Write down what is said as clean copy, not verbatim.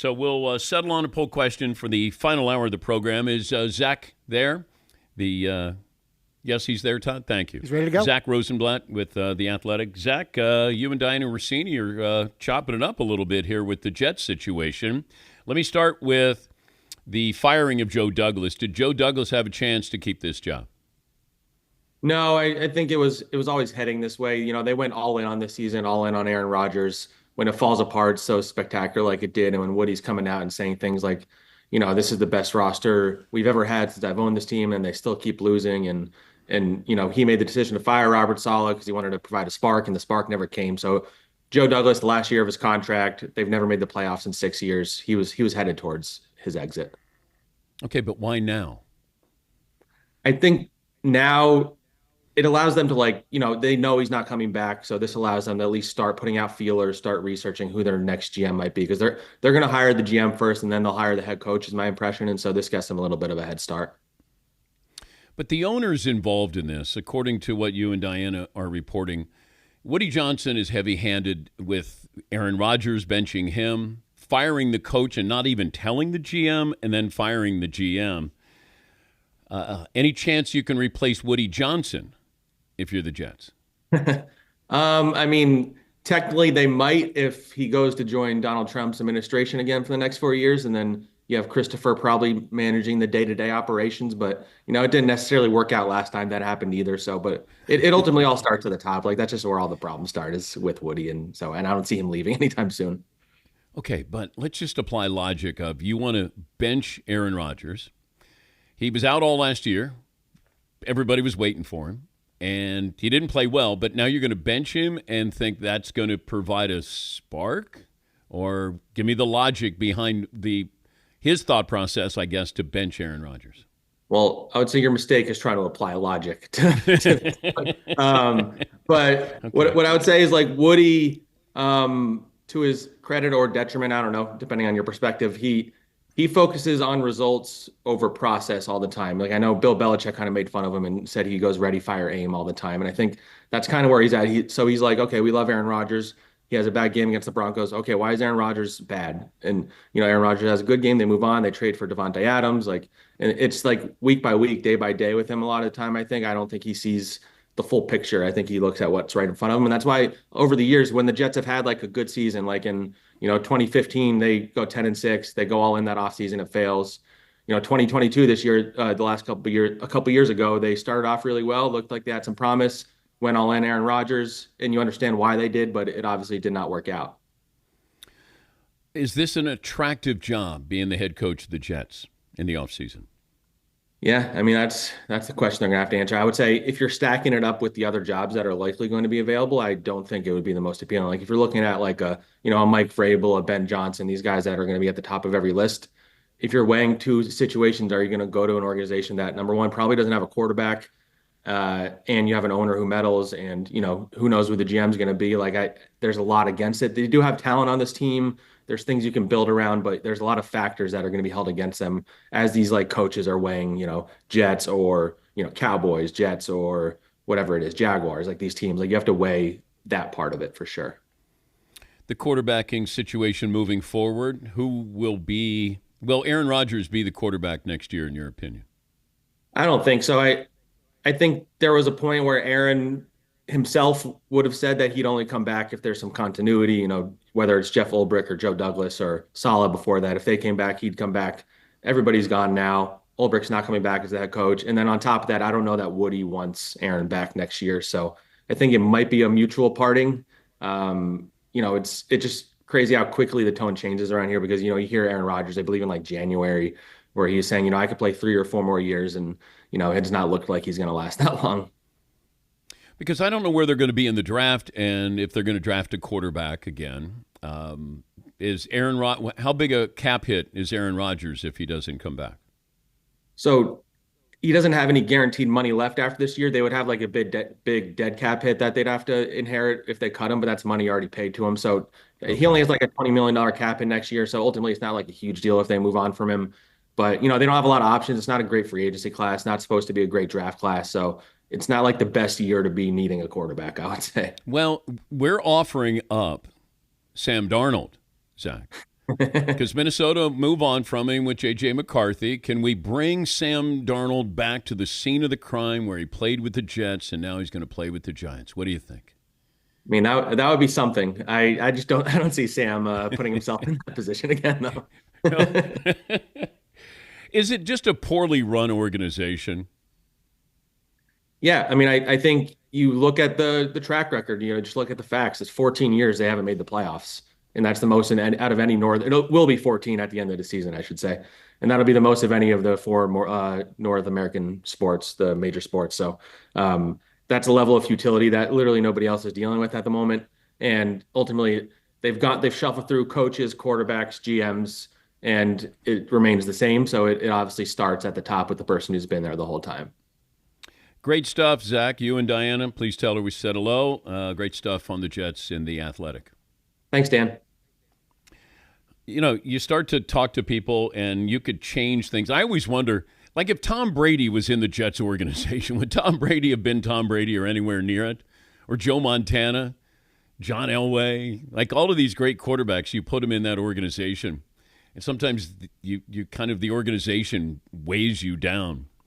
So we'll settle on a poll question for the final hour of the program. Is Zack there? Yes, he's there, Todd. Thank you. He's ready to go. Zack Rosenblatt with The Athletic. Zack, you and Diana Rossini are chopping it up a little bit here with the Jets situation. Let me start with the firing of Joe Douglas. Did Joe Douglas have a chance to keep this job? No, I think it was always heading this way. You know, they went all in on this season, all in on Aaron Rodgers. When it falls apart so spectacular like it did, and when Woody's coming out and saying things like, you know, this is the best roster we've ever had since I've owned this team, and they still keep losing. And you know, he made the decision to fire Robert Saleh because he wanted to provide a spark, and the spark never came. So Joe Douglas, the last year of his contract, they've never made the playoffs in 6 years. He was headed towards his exit. Okay, but why now? I think now it allows them to, like, you know, they know he's not coming back. So this allows them to at least start putting out feelers, start researching who their next GM might be, because they're going to hire the GM first and then they'll hire the head coach, is my impression. And so this gets them a little bit of a head start. But the owner's involved in this, according to what you and Diana are reporting. Woody Johnson is heavy-handed with Aaron Rodgers benching him, firing the coach and not even telling the GM, and then firing the GM. Any chance you can replace Woody Johnson if you're the Jets? I mean, technically they might if he goes to join Donald Trump's administration again for the next 4 years, and then you have Christopher probably managing the day-to-day operations. But, you know, it didn't necessarily work out last time that happened either. So, but it ultimately all starts at the top. Like, that's just where all the problems start, is with Woody. And I don't see him leaving anytime soon. Okay, but let's just apply logic of, you want to bench Aaron Rodgers. He was out all last year. Everybody was waiting for him. And he didn't play well, but now you're going to bench him and think that's going to provide a spark? Or give me the logic behind his thought process, I guess, to bench Aaron Rodgers. Well, I would say your mistake is trying to apply logic but okay. What I would say is, like, Woody, to his credit or detriment, I don't know, depending on your perspective, he focuses on results over process all the time. Like, I know Bill Belichick kind of made fun of him and said he goes ready, fire, aim all the time. And I think that's kind of where he's at. So he's like, okay, we love Aaron Rodgers. He has a bad game against the Broncos. Okay, why is Aaron Rodgers bad? And, you know, Aaron Rodgers has a good game. They move on. They trade for Devontae Adams. Like, and it's like week by week, day by day with him a lot of the time. I don't think he sees the full picture. I think he looks at what's right in front of him. And that's why over the years, when the Jets have had like a good season, like in, you know, 2015, they go 10-6, they go all in that offseason, it fails. You know, 2022, this year, a couple years ago, they started off really well, looked like they had some promise, went all in Aaron Rodgers, and you understand why they did, but it obviously did not work out. Is this an attractive job, being the head coach of the Jets in the offseason? Yeah, I mean, that's the question they're going to have to answer. I would say if you're stacking it up with the other jobs that are likely going to be available, I don't think it would be the most appealing. Like, if you're looking at like a Mike Vrabel, a Ben Johnson, these guys that are going to be at the top of every list, if you're weighing two situations, are you going to go to an organization that, number one, probably doesn't have a quarterback, and you have an owner who meddles, and, you know, who knows who the GM is going to be? Like, there's a lot against it. They do have talent on this team. There's things you can build around, but there's a lot of factors that are going to be held against them as these, like, coaches are weighing, you know, Jets or, you know, Cowboys, Jets, or whatever it is, Jaguars, like these teams. Like, you have to weigh that part of it for sure. The quarterbacking situation moving forward, will Aaron Rodgers be the quarterback next year, in your opinion? I don't think so. I think there was a point where Aaron himself would have said that he'd only come back if there's some continuity, you know, whether it's Jeff Ulbrich or Joe Douglas or Saleh before that. If they came back, he'd come back. Everybody's gone now. Ulbrich's not coming back as the head coach. And then on top of that, I don't know that Woody wants Aaron back next year. So I think it might be a mutual parting. You know, it's just crazy how quickly the tone changes around here, because, you know, you hear Aaron Rodgers, I believe in like January, where he's saying, you know, I could play 3 or 4 more years, and, you know, it does not look like he's going to last that long. Because I don't know where they're going to be in the draft, and if they're going to draft a quarterback again. How big a cap hit is Aaron Rodgers if he doesn't come back? So he doesn't have any guaranteed money left after this year. They would have like a big dead cap hit that they'd have to inherit if they cut him, but that's money already paid to him. So he only has like a $20 million cap hit next year. So ultimately, it's not like a huge deal if they move on from him. But, you know, they don't have a lot of options. It's not a great free agency class, not supposed to be a great draft class. So it's not like the best year to be needing a quarterback, I would say. Well, we're offering up Sam Darnold, Zach. Because Minnesota move on from him with J.J. McCarthy. Can we bring Sam Darnold back to the scene of the crime where he played with the Jets and now he's going to play with the Giants? What do you think? I mean, that would be something. I just don't see Sam putting himself in that position again, though. Is it just a poorly run organization? Yeah, I mean, I think you look at the track record, just look at the facts. It's 14 years they haven't made the playoffs, and that's the most out of any North. It will be 14 at the end of the season, I should say, and that'll be the most of any of the four more North American sports, the major sports. So that's a level of futility that literally nobody else is dealing with at the moment. And ultimately, they've shuffled through coaches, quarterbacks, GMs, and it remains the same. So it obviously starts at the top with the person who's been there the whole time. Great stuff, Zach. You and Diana, please tell her we said hello. Great stuff on the Jets in The Athletic. Thanks, Dan. You start to talk to people and you could change things. I always wonder, like if Tom Brady was in the Jets organization, would Tom Brady have been Tom Brady or anywhere near it? Or Joe Montana, John Elway, like all of these great quarterbacks, you put them in that organization. And sometimes you kind of, the organization weighs you down.